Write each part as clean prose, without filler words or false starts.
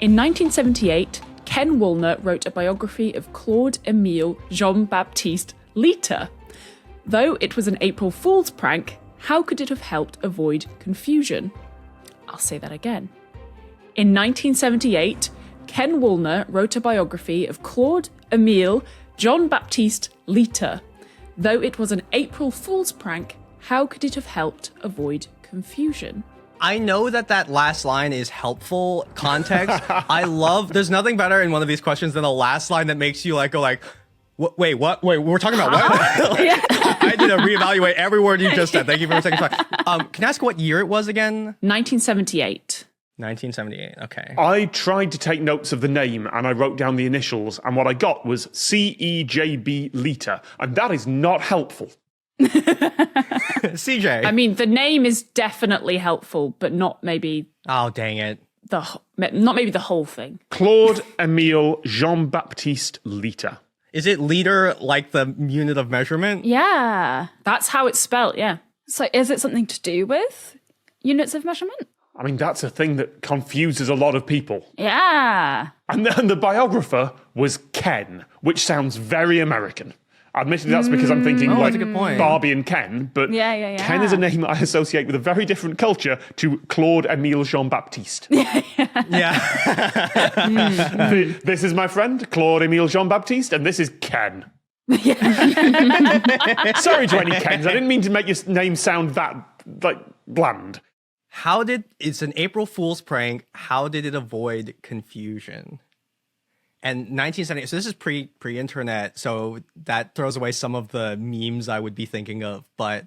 In 1978, Ken Woolner wrote a biography of Claude-Émile Jean-Baptiste Litre. Though it was an April Fool's prank, how could it have helped avoid confusion? I'll say that again. In 1978, Ken Woolner wrote a biography of Claude-Émile Jean-Baptiste Litre. Though it was an April Fool's prank, how could it have helped avoid confusion? I know that last line is helpful context. There's nothing better in one of these questions than the last line that makes you like go like, wait, what? Wait, we're talking about what? I need to reevaluate every word you just said. Thank you for taking time. Can I ask what year it was again? 1978. 1978, okay. I tried to take notes of the name and I wrote down the initials, and what I got was CEJB Litre, and that is not helpful. CJ. I mean, the name is definitely helpful, but not maybe... Oh, dang it. Not maybe the whole thing. Claude-Émile Jean-Baptiste Litre. Is it liter like the unit of measurement? Yeah, that's how it's spelled, yeah. So is it something to do with units of measurement? I mean, that's a thing that confuses a lot of people. Yeah. And the biographer was Ken, which sounds very American. Admittedly, that's because I'm thinking like that's a good point. Barbie and Ken, but Yeah. Ken is a name I associate with a very different culture to Claude-Émile Jean-Baptiste. Yeah. This is my friend, Claude-Émile Jean-Baptiste, and this is Ken. Sorry to any Kens, I didn't mean to make your name sound that, like, bland. It's an April Fool's prank. How did it avoid confusion? And 1970, so this is pre-internet, so that throws away some of the memes I would be thinking of. But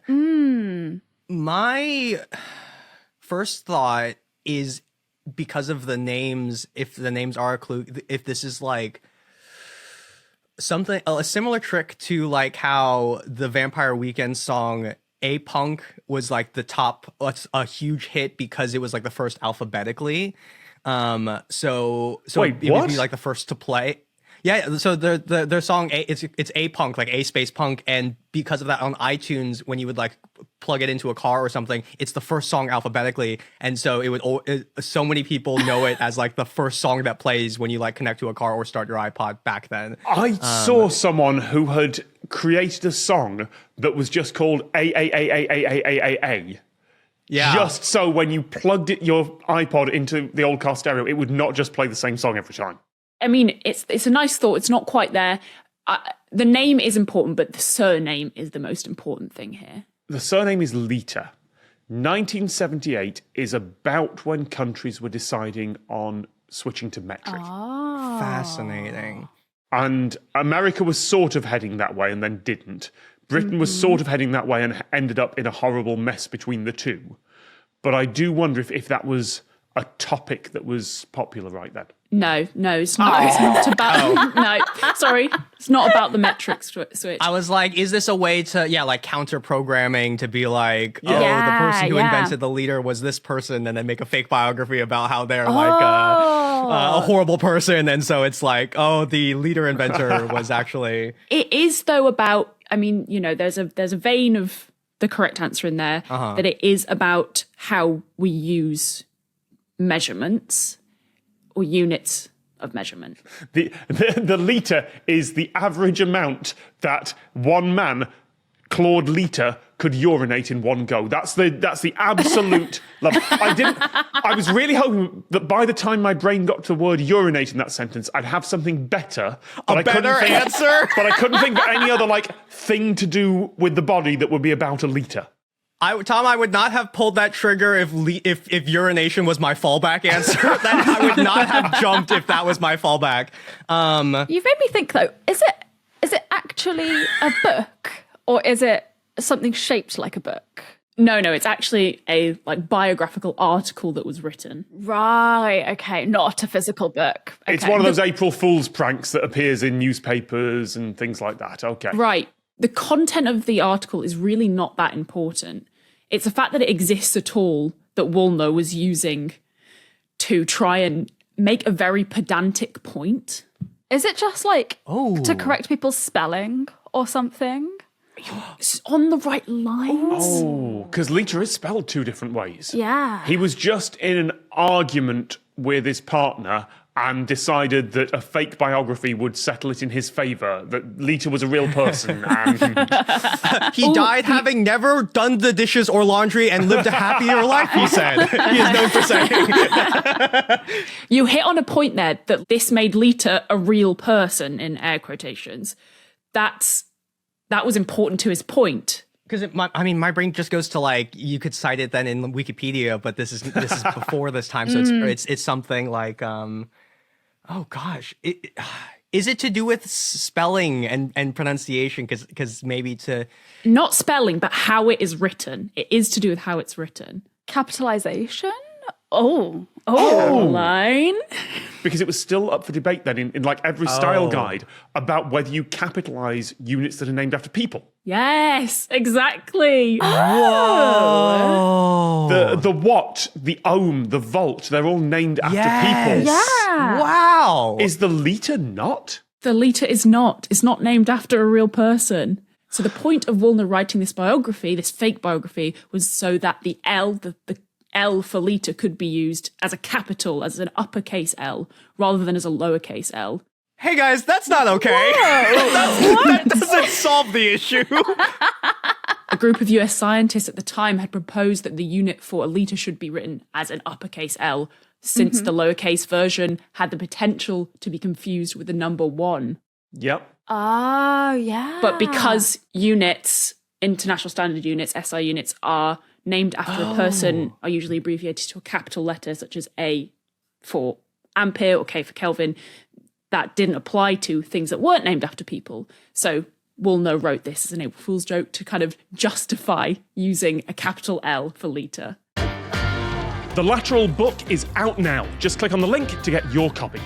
my first thought is because of the names, if the names are a clue, if this is like something, a similar trick to like how the Vampire Weekend song A-Punk was like the top, a huge hit because it was like the first alphabetically. So Wait, it what? would be like the first to play. Yeah, so their song it's A-Punk, like A space punk, and because of that on iTunes, when you would like plug it into a car or something, it's the first song alphabetically, and so so many people know it as like the first song that plays when you like connect to a car or start your iPod back then. I saw someone who had created a song that was just called A. Yeah. Just so when you plugged your iPod into the old car stereo, it would not just play the same song every time. I mean, it's a nice thought. It's not quite there. The name is important, but the surname is the most important thing here. The surname is Litre. 1978 is about when countries were deciding on switching to metric. Fascinating. And America was sort of heading that way and then didn't. Britain was sort of heading that way and ended up in a horrible mess between the two. But I do wonder if that was a topic that was popular right then. No, it's not. It's not about... No, sorry. It's not about the metric switch. I was like, is this a way to, like counter programming to be like, the Yeah, person who yeah. invented the leader was this person, and then make a fake biography about how they're like a horrible person. And so it's like, the leader inventor was actually... It is, though, about... I mean, there's a vein of the correct answer in there, that it is about how we use measurements or units of measurement. The litre is the average amount that one man, Claude Litre, could urinate in one go. That's the absolute level. I was really hoping that by the time my brain got to the word urinate in that sentence, I'd have something better. But Answer? But I couldn't think of any other thing to do with the body that would be about a litre. Tom, I would not have pulled that trigger if urination was my fallback answer. I would not have jumped if that was my fallback. You've made me think though, is it actually a book or is it something shaped like a book? No, it's actually a biographical article that was written. Right, okay, not a physical book. Okay. It's one of those April Fool's pranks that appears in newspapers and things like that. Okay. Right. The content of the article is really not that important. It's the fact that it exists at all that Woolner was using to try and make a very pedantic point. Is it just to correct people's spelling or something? It's on the right lines. Oh, because Litre is spelled two different ways. Yeah. He was just in an argument with his partner and decided that a fake biography would settle it in his favour, that Litre was a real person. And He died having never done the dishes or laundry and lived a happier life, he said. He is known for saying. You hit on a point there that this made Litre a real person, in air quotations. That was important to his point. Because my brain just goes to like, you could cite it then in Wikipedia, but this is before this time, so it's something like oh gosh, is it to do with spelling and pronunciation? Because maybe to Not spelling, but how it is written. It is to do with how it's written. Capitalization? Oh, line. because it was still up for debate then in like every style guide about whether you capitalise units that are named after people. Yes, exactly. Whoa. The watt, the ohm, the volt, they're all named after people. Yeah. Wow. Is the litre not? The Litre is not. It's not named after a real person. So the point of Woolner writing this biography, this fake biography, was so that the L, the L for Litre could be used as a capital, as an uppercase L, rather than as a lowercase L. Hey guys, that's not okay. That doesn't solve the issue. A group of US scientists at the time had proposed that the unit for a litre should be written as an uppercase L, since the lowercase version had the potential to be confused with the number 1. Yep. Oh, yeah. But because units, international standard units, SI units, are named after a person, are usually abbreviated to a capital letter, such as A for ampere or K for Kelvin, that didn't apply to things that weren't named after people. So Woolner wrote this as an April Fool's joke to kind of justify using a capital L for litre. The Lateral book is out now. Just click on the link to get your copy.